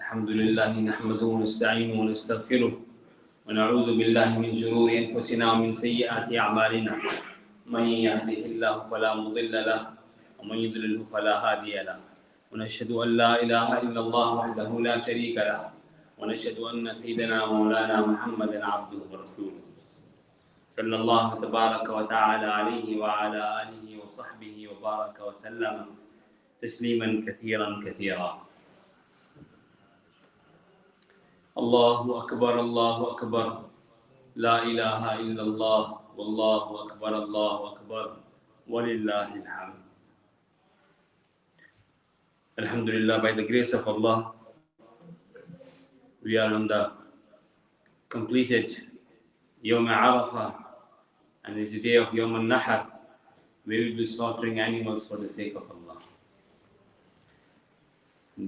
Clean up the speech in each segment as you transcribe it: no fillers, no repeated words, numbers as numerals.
الحمد لله نحمده ونستعينه ونستغفره ونعوذ بالله من شرور أنفسنا ومن سيئات أعمالنا من يهده الله فلا مضل له ومن يضلله فلا هادي له ونشهد أن لا إله إلا الله وحده لا شريك له ونشهد أن سيدنا مولانا محمدا عبده ورسوله صلى الله تبارك وتعالى عليه وعلى آله وصحبه وبارك وسلم تسليما كثيرا كثيرا. الله أكبر الله أكبر لا إله إلا الله والله أكبر الله أكبر ولله الحمد. Alhamdulillah, by the grace of Allah, we are on the completed Yawm Arafah, and it's the day of Yawm al-Nahar. We will be slaughtering animals for the sake of Allah,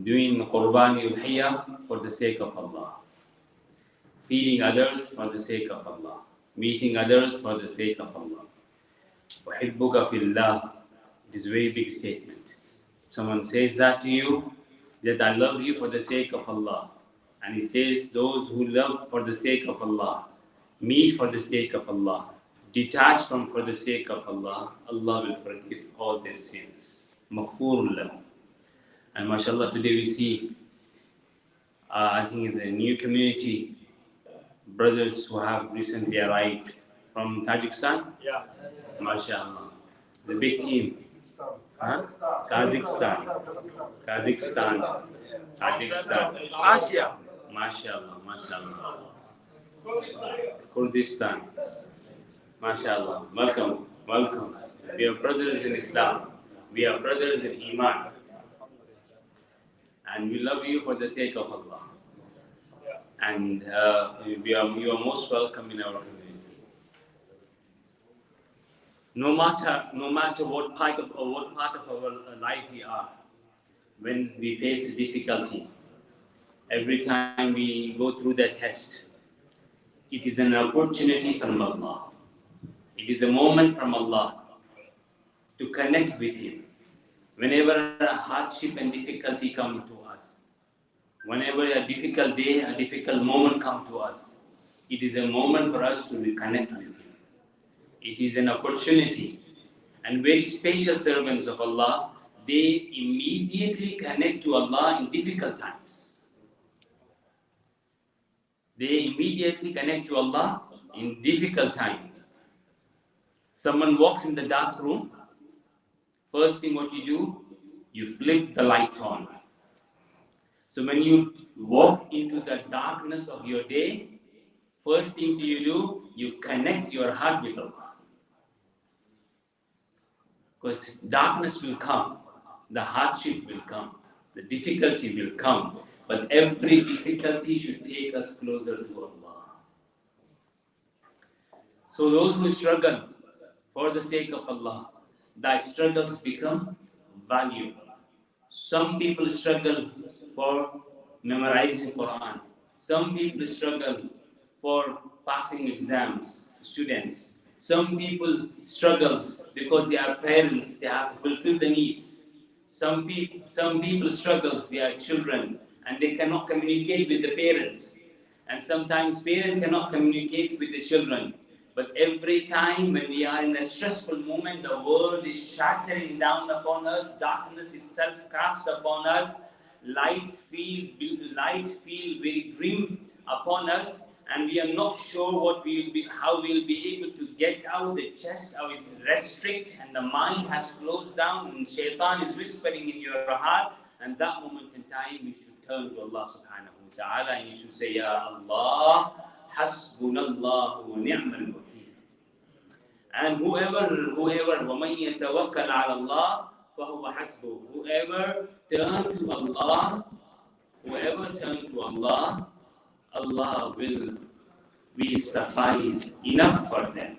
doing Qurbani Udhiyah for the sake of Allah, feeding others for the sake of Allah, meeting others for the sake of Allah. وَحِبُّكَ فِي اللَّهِ. It is a very big statement. Someone says that to you, that I love you for the sake of Allah. And he says, those who love for the sake of Allah, meet for the sake of Allah, detach from for the sake of Allah, Allah will forgive all their sins. Maghfurun lahu. And mashallah, today we see, I think in the new community, brothers who have recently arrived from Tajikistan. Yeah. Mashallah. The big team. Huh? Kazakhstan. Asia. Mashallah, mashallah. Kurdistan. Mashallah. Welcome, welcome. We are brothers in Islam. We are brothers in Iman. And we love you for the sake of Allah. And you are most welcome in our community. No matter what part of our life we are, when we face difficulty, every time we go through that test, it is an opportunity from Allah. It is a moment from Allah to connect with Him. Whenever a hardship and difficulty come to us, whenever a difficult day, a difficult moment come to us, it is a moment for us to reconnect with Him. It is an opportunity. And very special servants of Allah, they immediately connect to Allah in difficult times. They immediately connect to Allah in difficult times. Someone walks in the dark room, first thing what you do, you flip the light on. So when you walk into the darkness of your day, first thing you do, you connect your heart with Allah. Because darkness will come, the hardship will come, the difficulty will come, but every difficulty should take us closer to Allah. So those who struggle for the sake of Allah, their struggles become valuable. Some people struggle for memorizing Quran. Some people struggle for passing exams, students. Some people struggle because they are parents, they have to fulfill the needs. Some people struggle, they are children, and they cannot communicate with the parents. And sometimes parents cannot communicate with the children. But every time when we are in a stressful moment, the world is shattering down upon us, darkness itself cast upon us, light feel very grim upon us, and we are not sure how we will be able to get out. The chest is restricted, and the mind has closed down, and shaitan is whispering in your heart. And that moment in time, you should turn to Allah subhanahu wa ta'ala, and you should say, Ya Allah, hasbunallahu wa ni'mal wakeel. And whoever, وَمَنْ يَتَوَكَّلْ عَلَى اللَّهِ فَهُوَ حَسْبُهُ. Whoever turns to Allah, Allah will be suffice enough for them.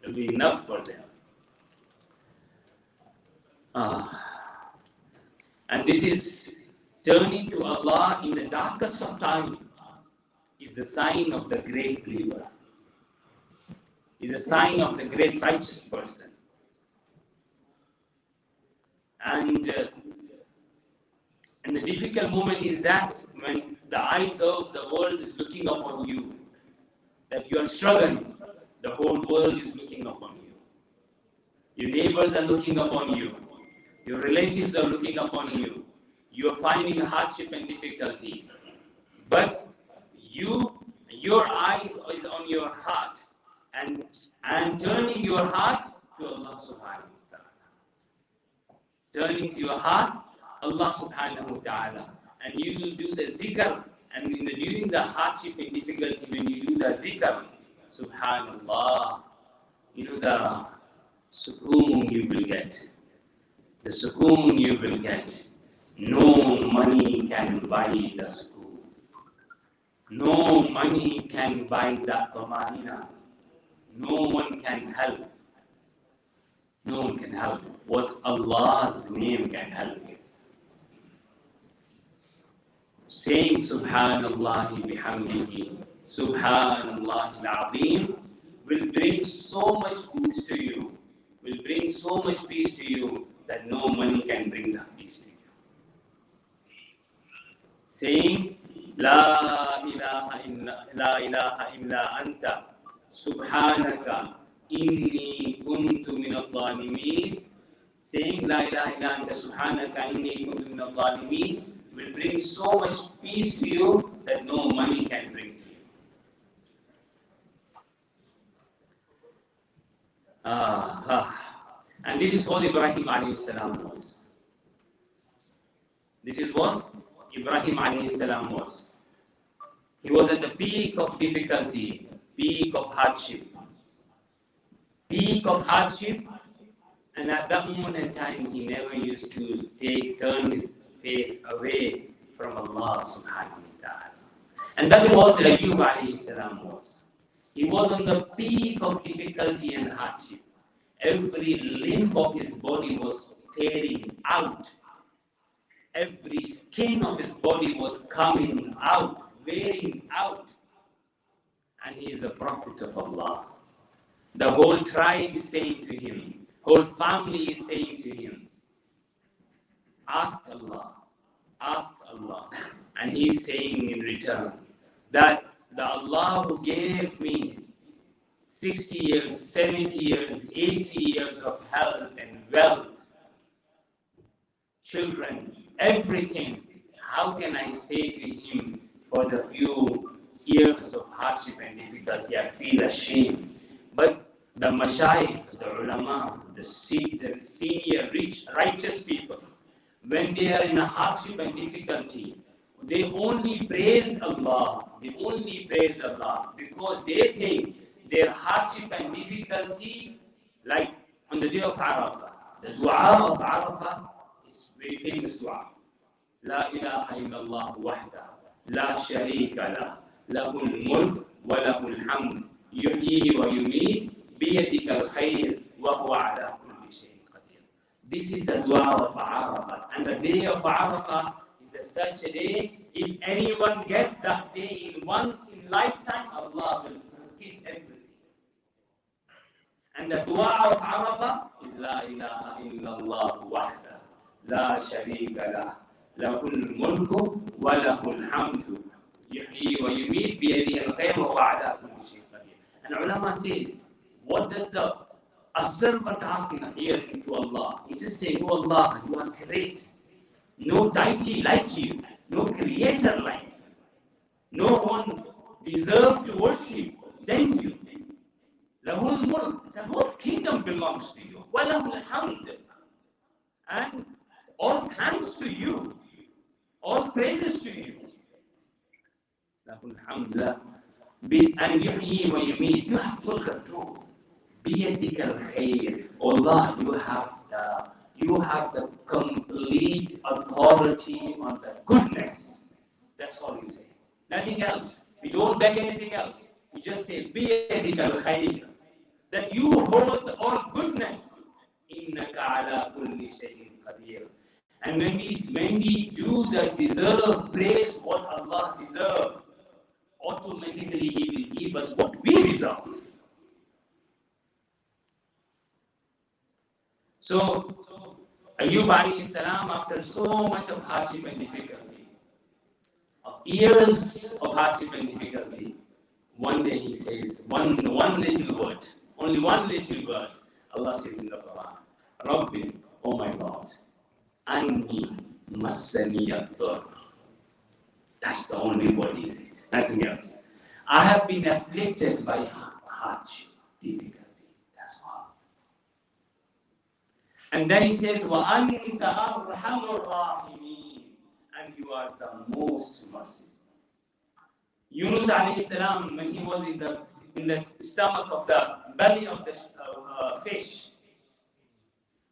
It will be enough for them. And this is turning to Allah in the darkest of time is the sign of the great believer. Is a sign of the great righteous person. And the difficult moment is that when the eyes of the world is looking upon you, that you are struggling, the whole world is looking upon you. Your neighbors are looking upon you. Your relatives are looking upon you. You are finding hardship and difficulty. But your eyes is on your heart and turning your heart to Allah subhanahu wa ta'ala. Turning to your heart, Allah subhanahu wa ta'ala. And you will do the zikr. And during the hardship and difficulty, when you do the zikr, subhanallah, the sukoon you will get. The sukoon you will get. No money can buy the sukoon. No money can buy the tamanina. No one can help. No one can help. What Allah's name can help you. Saying Subhanallah bihamdihi, Subhanallah al-Azim will bring so much peace to you, will bring so much peace to you that no money can bring that peace to you. Saying La ilaha illa anta subhanaka inni kuntu min al-zalimin. Saying La ilaha illa anta subhanaka inni kuntu min al-zalimin will bring so much peace to you that no money can bring to you. And this is what Ibrahim alayhi salam was. This is what Ibrahim alayhi salam was. He was at the peak of difficulty, peak of hardship. Peak of hardship, and at that moment in time, he never used to turn his face away from Allah subhanahu wa ta'ala. And that was Ayyub alayhi salam was. He was on the peak of difficulty and hardship. Every limb of his body was tearing out. Every skin of his body was coming out, wearing out. And he is the Prophet of Allah. The whole tribe is saying to him, whole family is saying to him, ask Allah, ask Allah. And he is saying in return that the Allah who gave me 60 years, 70 years, 80 years of health and wealth, children, everything, how can I say to him for the few years of hardship and difficulty, I feel ashamed. But the mashayikh, the ulama, the senior, rich, righteous people, when they are in a hardship and difficulty, they only praise Allah. They only praise Allah because they think their hardship and difficulty, like on the day of Arafah, the dua of Arafah is very famous dua. La ilaha illallah wahda, la sharika lah, lahul mulk wa lahul hamd, yuhyi wa yumeet, biyadika al-khayr wa huwa ala kulli shay'in qadir. This is the dua of Arafah. And the day of Arafah is such a day, if anyone gets that day in once in lifetime, Allah will forgive everything. And the dua of Arafah is La ilaha illallah wahda, la sharika lah, lahul mulku wa lahul hamdu, yuhyi wa yumeet, biyadihi al-khayr wa huwa ala kulli shay'in qadir. And ulama says, what does a servant asking here to Allah? He just saying, oh Allah, you are great. No deity like you, no creator like you. No one deserves to worship than you. Lahul mulk, the whole kingdom belongs to you. Walahul hamd, and all thanks to you, all praises to you. Lahul hamd, and yuhyi wa yumeet, you have full control. Biyadika al-khayr, Allah, you have the complete authority on the goodness. That's all you say. Nothing else. We don't beg anything else. We just say, biyadika al-khayr, that you hold all goodness. Innaka ala kulli shay'in qadir. And when we do the deserve praise, what Allah deserves, automatically He will give us what we deserve. So, Ayub alayhi salam, after so much of hardship and difficulty, of years of hardship and difficulty, one day he says one little word, only one little word. Allah says in the Quran, Rabbi, oh my Lord, Anni massani ad-dur. That's the only word he says, nothing else. I have been afflicted by hardship, difficulty. That's all. And then he says, وَأَنْتَ أَرْحَمُ الرَّاحِمِينَ, and you are the most merciful. Yunus alayhi salam, when he was in the stomach of the belly of the fish,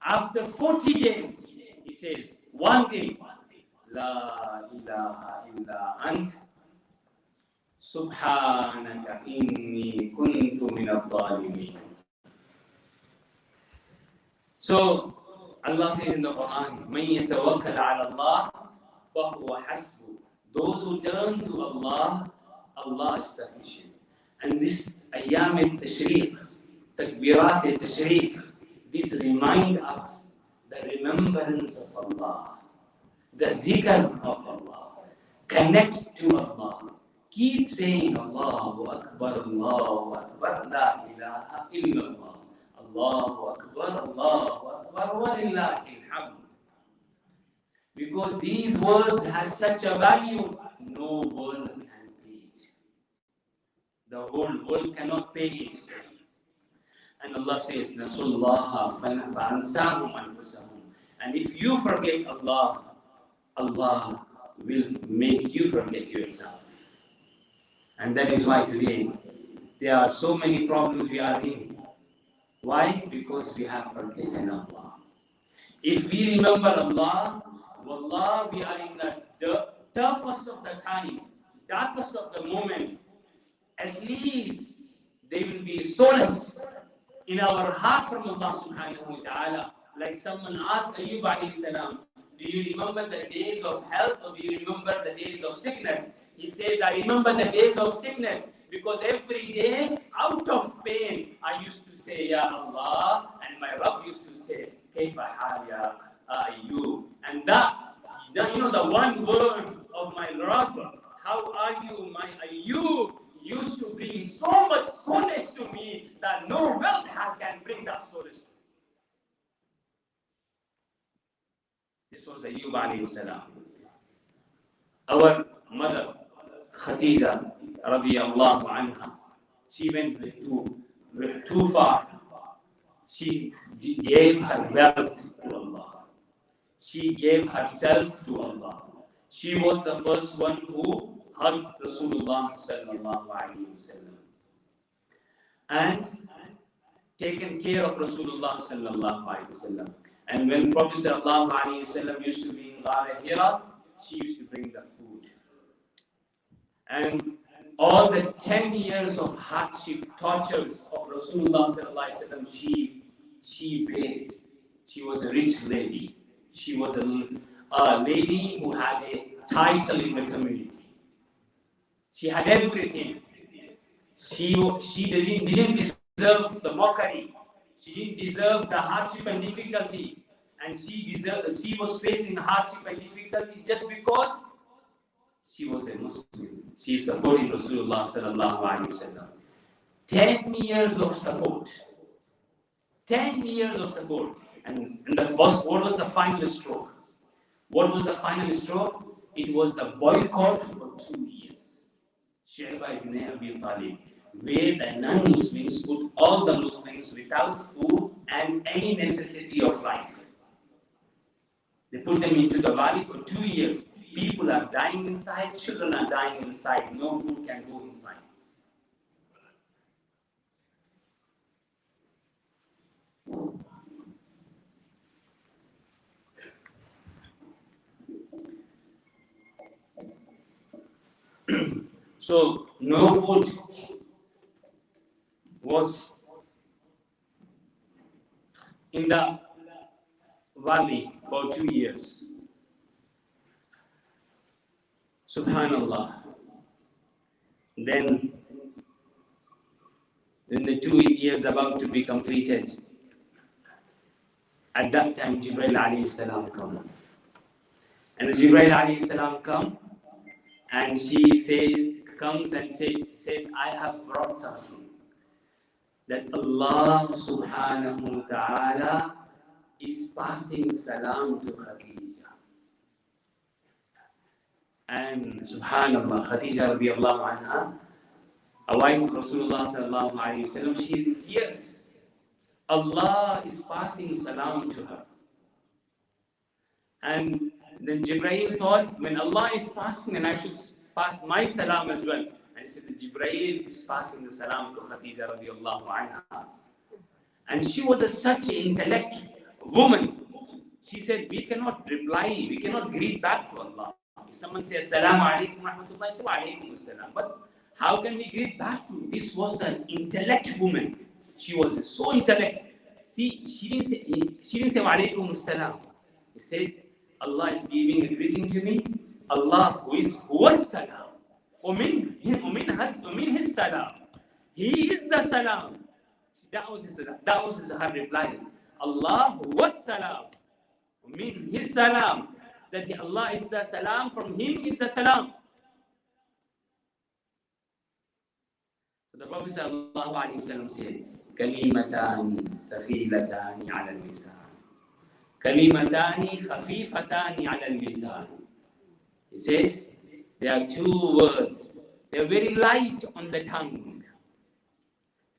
after 40 days, he says, one thing, La ilaha illa ant, subhanaka inni kuntu min al-zalimin. So, Allah says in the Quran, مَن يَتَوَكَّلْ عَلَى اللَّهِ فَهُوَ حَسْبُهُ. Those who turn to Allah, Allah is sufficient. And this Ayyam al-Tashriq, Takbirat al-Tashriq, this remind us the remembrance of Allah, the dhikr of Allah, connect to Allah. Keep saying Allahu Akbar, Allahu Akbar, La ilaha illallah. Allahu Akbar, Allahu Akbar, wa lillahi alhamd. Because these words have such a value, no world can pay it. The whole world cannot pay it. And Allah says, Nasullaha fa'ansahum anfusahum. And if you forget Allah, Allah will make you forget yourself. And that is why today there are so many problems we are in. Why? Because we have forgotten Allah. If we remember Allah, wallah, we are in the toughest of the time, darkest of the moment. At least there will be solace in our heart from Allah subhanahu wa ta'ala. Like someone asked Ayyub alayhi salam, do you remember the days of health or do you remember the days of sickness? He says, I remember the days of sickness because every day out of pain I used to say, Ya Allah, and my Rabb used to say, Kayfa hal ya Ayyub. And that, the one word of my Rabb, how are you, my Ayyub, used to bring so much solace to me that no wealth can bring that solace. This was Ayyub alayhi salam. Our mother, Khadija, radiyallahu anha, she went too far. She gave her wealth to Allah. She gave herself to Allah. She was the first one who hugged Rasulullah sallallahu alayhi wasallam and taken care of Rasulullah sallallahu alayhi wasallam. And when Prophet sallallahu alayhi wasallam used to be in Ghar Hira, she used to bring the food. And all the 10 years of hardship, tortures of Rasulullah sallallahu alayhi wasallam, she paid. She was a rich lady. She was a lady who had a title in the community. She had everything. She didn't deserve the mockery. She didn't deserve the hardship and difficulty. And she was facing hardship and difficulty just because she was a Muslim. She is supporting Rasulullah sallallahu alaihi wasallam. 10 years of support. 10 years of support. And what was the final stroke? What was the final stroke? It was the boycott for 2 years. Shi'ba ibn Abi Talib, where the non-Muslims put all the Muslims without food and any necessity of life. They put them into the valley for 2 years. People are dying inside, children are dying inside, no food can go inside. So, no food was in the valley for 2 years. Subhanallah. Then, when the 2 years about to be completed, At that time, Jibreel alayhi salam come. And Jibreel alayhi salam come, and comes and says, I have brought something. That Allah subhanahu wa ta'ala is passing salam to Khadija. And subhanallah, Khadija radiallahu anha, a wife of Rasulullah sallallahu alayhi wa sallam, she is in tears. Allah is passing salam to her. And then Jibreel thought, when Allah is passing, then I should pass my salam as well. And he said that Jibreel is passing the salam to Khadija radiallahu anha. And she was such an intellect woman. She said, we cannot reply, we cannot greet back to Allah. If someone says, Assalamu alaikum rahmatullahi, say, wa alaikum assalam. But how can we greet back to? This was an intellect woman. She was so intellect. See, she didn't say, wa alaikum assalam. He said, Allah is giving a greeting to me. Allah who was salam. Umin his salam. He is the salam. That was her reply. Allah was salam. Umin his salam. That Allah is the salam, from him is the salam. So the Prophet sallallahu alaihi wasallam said, Kalimatani thaqilatani ala al-lisan. Kalimatani khafifatani ala al-lisan. He says, there are two words. They are very light on the tongue.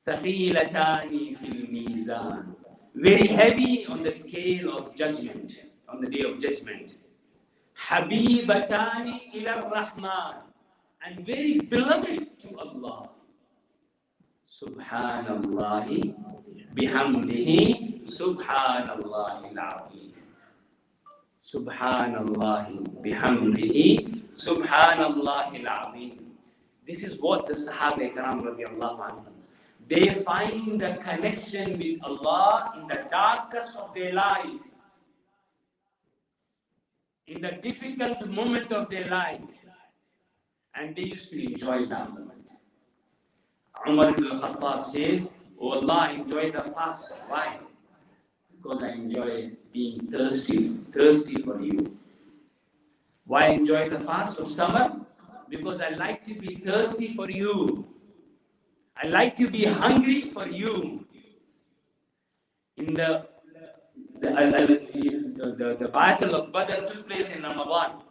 Thaqilatani fil mizan. Very heavy on the scale of judgment, on the day of judgment. Habibatani ila Rahman. And very beloved to Allah. Subhanallahi bihamdihi. Subhanallahi al-azim. Subhanallahi bihamdihi. Subhanallahi al-azim. This is what the Sahaba Ikram radiallahu anhum, they find the connection with Allah in the darkest of their life, in the difficult moment of their life, and they used to enjoy that moment. Umar ibn al-Khattab says, oh Allah, I enjoy the fast. Why? Because I enjoy being thirsty for you. Why enjoy the fast of summer? Because I like to be thirsty for you. I like to be hungry for you. In the battle of Badr took place in Ramadan.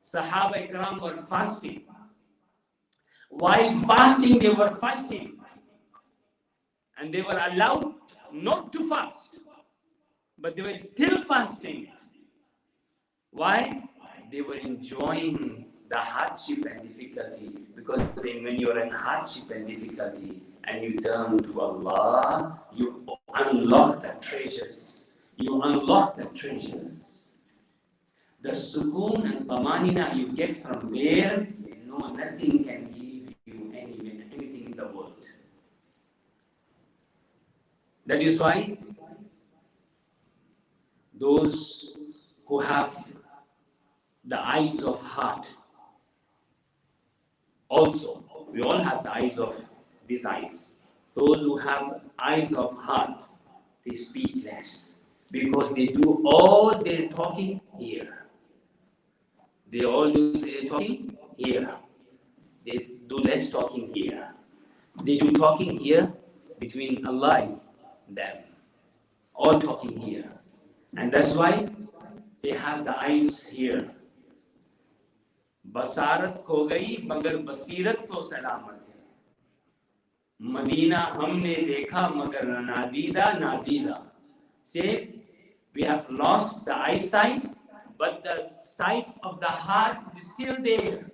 Sahaba Ikram were fasting. While fasting, they were fighting. And they were allowed not to fast. But they were still fasting. Why? They were enjoying the hardship and difficulty. Because then when you are in hardship and difficulty and you turn to Allah, you unlock the treasures. You unlock the treasures. The sukoon and tamanina you get from there, nothing can give you anything in the world. That is why those who have the eyes of heart, also, we all have the eyes of these eyes. Those who have eyes of heart, they speak less because they do all their talking here. They all do their talking here. They do less talking here. They do talking here between Allah and them. All talking here. And that's why they have the eyes here. Basharat खो गई मगर बसीरत तो सलामत है. Medina हमने देखा मगर नादीदा says we have lost the eyesight but the sight of the heart is still there.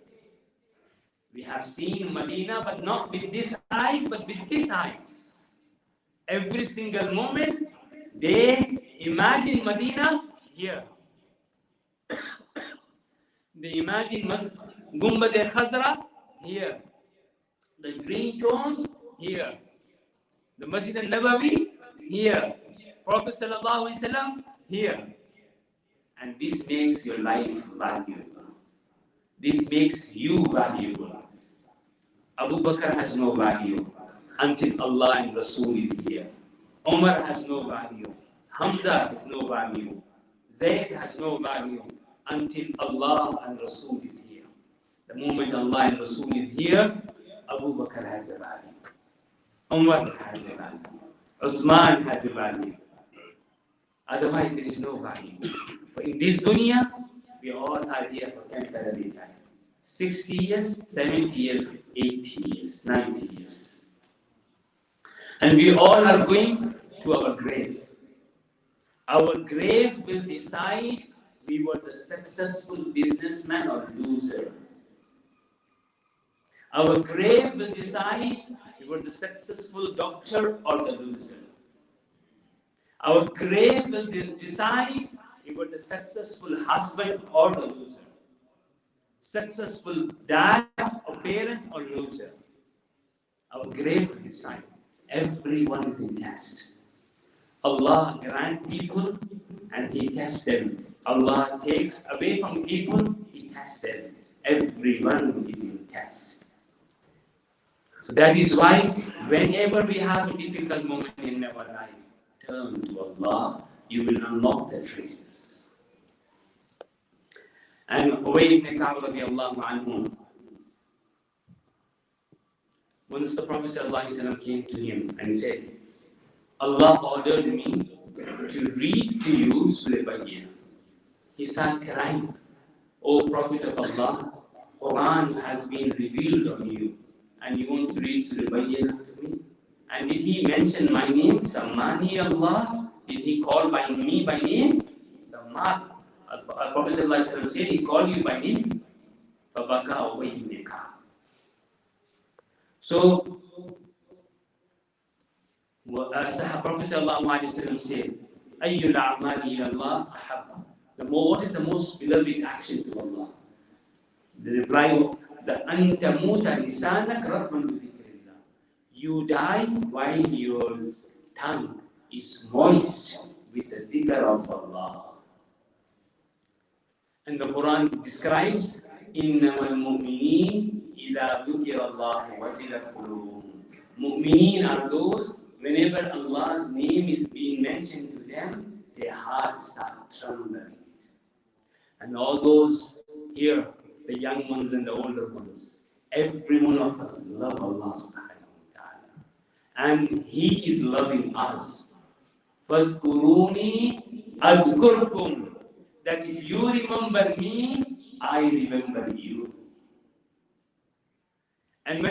We have seen Medina but not with this eyes but with these eyes. Every single moment they imagine Medina here. They imagine Gumbad al-Khazra here, the green tone here, the Masjid al-Nabawi here, Prophet sallallahu alaihi wasallam here, and this makes your life valuable. This makes you valuable. Abu Bakr has no value until Allah and Rasul is here. Umar has no value. Hamza has no value. Zayd has no value until Allah and Rasul is here. The moment Allah and Rasul is here, Abu Bakr has a value. Umar has a value. Usman has a value. Otherwise, there is no value. But in this dunya, we all are here for temporary time. 60 years, 70 years, 80 years, 90 years. And we all are going to our grave. Our grave will decide we were the successful businessman or loser. Our grave will decide we were the successful doctor or the loser. Our grave will decide we were the successful husband or the loser. Successful dad or parent or loser. Our grave will decide. Everyone is in test. Allah grants people and He tests them. Allah takes away from people, He tests them. Everyone is in test. So that is why whenever we have a difficult moment in our life, turn to Allah, you will unlock the treasures. And Ubay ibn Ka'b radiallahu anhu, once the Prophet ﷺ came to him and said, Allah ordered me to read to you Surah Bayan. He started crying, O Prophet of Allah, Quran has been revealed on you, and you want to read Surah Bayan to me? And did he mention my name? Sammani Allah? Did he call me by name? Sammat. Prophet ﷺ said, he called you by name. Fabaka Ubay ibn Ka'b. So, Prophet ﷺ said, Ayyul a'mali ila Allah ahabba. What is the most beloved action to Allah? The reply, the antamuta lisanak rahman bi dhikrillah. You die while your tongue is moist with the dhikr of Allah. And the Quran describes, innamal mu'mineen idha dhukira Allah wajilat qulubuhum. Mu'mineen are those, whenever Allah's name is being mentioned to them, their hearts start trembling. And all those here, the young ones and the older ones, every one of us love Allah subhanahu wa ta'ala. And He is loving us. فَاذْكُرُونِي أَذْكُرْكُمْ. That if you remember me, I remember you. And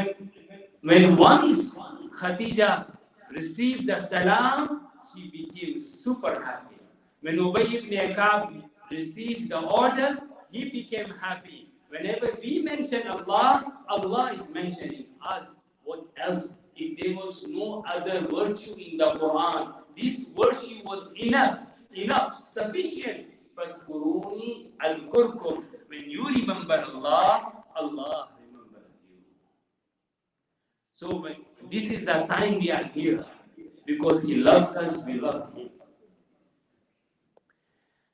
when once Khadija received the salam, she became super happy. When Ubay ibn Ka'b received the order, he became happy. Whenever we mention Allah, Allah is mentioning us. What else? If there was no other virtue in the Quran, this virtue was enough, sufficient. فَاذْكُرُونِي أَذْكُرْكُمْ. When you remember Allah, Allah remembers you. So this is the sign we are here. Because He loves us, we love Him.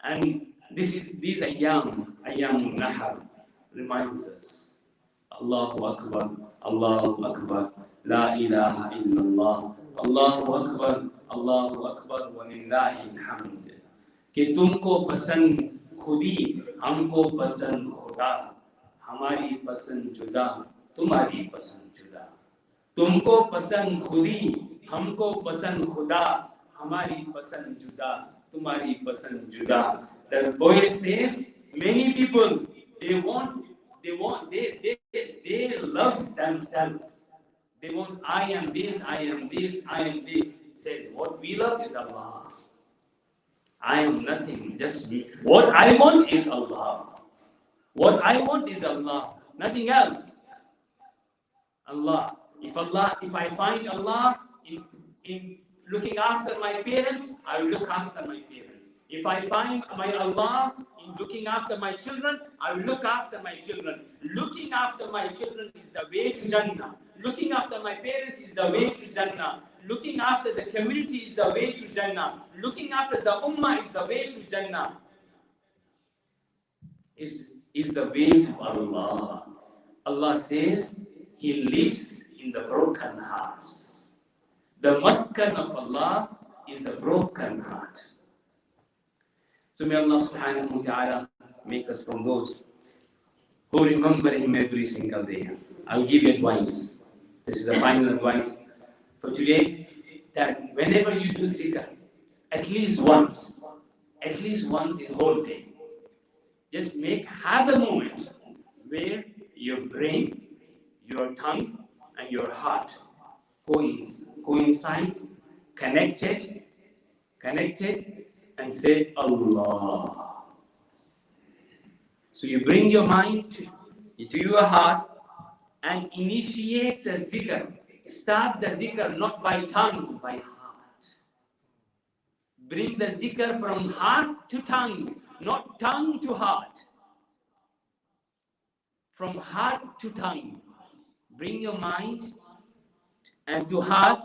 And these Ayyam Nahar reminds us, Allahu Akbar, La ilaha illallah, Allahu Akbar, wa lillahi alhamd. कि तुमको पसंद खुदी, हमको पसंद खुदा, हमारी पसंद जुदा, तुम्हारी पसंद जुदा. तुमको पसंद खुदी, हमको पसंद खुदा, हमारी पसंद जुदा, तुम्हारी पसंद जुदा. The poet says, many people they love themselves. They want, I am this. Says, what we love is Allah. I am nothing, just me. What I want is Allah. What I want is Allah, nothing else. Allah. If I find Allah in looking after my parents, I will look after my parents. If I find my Allah in looking after my children, I will look after my children. Looking after my children is the way to Jannah. Looking after my parents is the way to Jannah. Looking after the community is the way to Jannah. Looking after the Ummah is the way to Jannah. Is the way to Allah. Allah says He lives in the broken hearts. The maskan of Allah is the broken heart. So may Allah subhanahu wa ta'ala make us from those who remember Him every single day. I'll give you advice. This is the final advice for today, that whenever you do zikr, at least once in whole day, just make have a moment where your brain, your tongue, and your heart coincide, connected, and say Allah. So you bring your mind to your heart and initiate the zikr. Start the zikr not by tongue, by heart. Bring the zikr from heart to tongue, not tongue to heart. From heart to tongue. Bring your mind and to heart,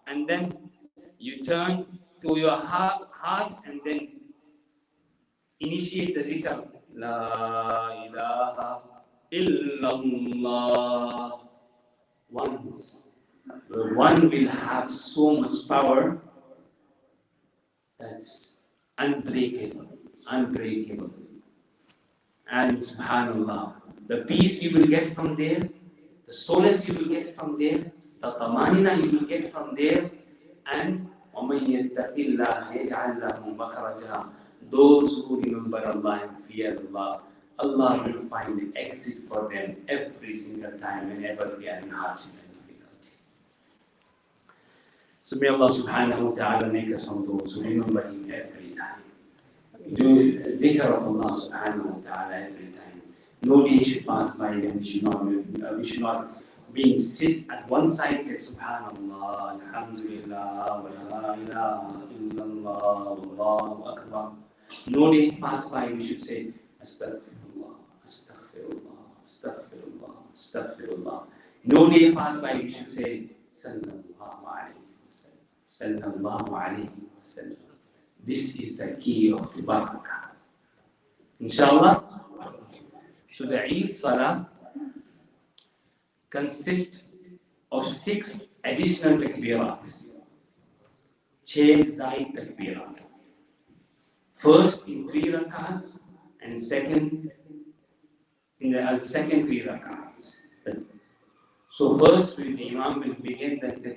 and then you turn to your heart and then initiate the zikr. La ilaha illallah. Once. The one will have so much power that's unbreakable. And subhanallah, the peace you will get from there, the solace you will get from there, the tamanina you will get from there, and وَمَن يَتَّقِ اللَّهَ يَجْعَلْ لَهُ مَخْرَجًا. Those who remember Allah and fear Allah, Allah will find an exit for them every single time whenever they are in hardship and difficulty. So may Allah subhanahu wa ta'ala make us from those who remember Him every time. Do zikr of Allah subhanahu wa ta'ala every time. No day should pass by when we should not being sit at one side say subhanallah, alhamdulillah, wa la ilaha illallah, wallahu akbar. No day pass by we should say astaghfirullah, astaghfirullah, astaghfirullah, astaghfirullah. No day pass by we should say sallallahu alayhi wa sallam, sallallahu alayhi wa sallam. This is the key of the barakah. Inshallah. So the Eid Salah consists of 6 additional takbirats. 6 Zaid takbirat. First in 3 rakats and second in the second 3 rakats. So first the Imam will begin the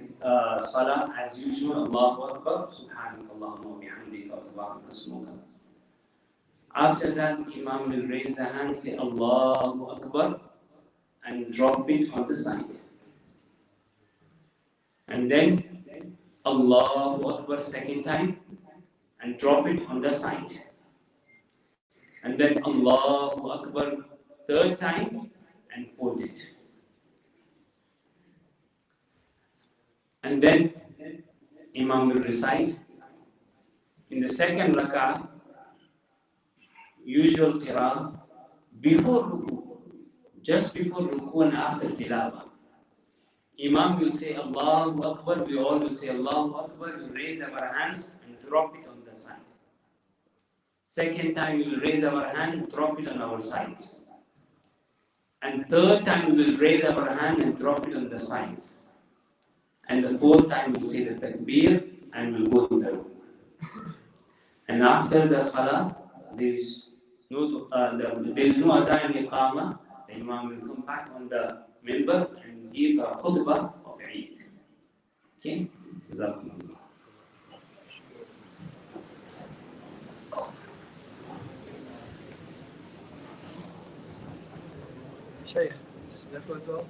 Salah as usual. Allahu Akbar, Subhanakallahumma wa bihamdika wa tabaraka ismuka. After that, Imam will raise the hand, say Allahu Akbar, and drop it on the side. And then Allahu Akbar second time, and drop it on the side. And then Allahu Akbar third time, and fold it. And then Imam will recite in the second rak'ah usual qira'ah before ruku, just before ruku and after tilawah. Imam will say Allahu Akbar, we all will say Allahu Akbar, we'll raise our hands and drop it on the side. Second time we will raise our hand and drop it on our sides. And third time we will raise our hand and drop it on the sides. And the fourth time we'll say the takbir and we'll go to the ruku. And after the salah, there is no azan and iqamah. The Imam will come back on the minbar and give a khutbah of Eid. Okay? Jazakumullah. Sheikh, that went well.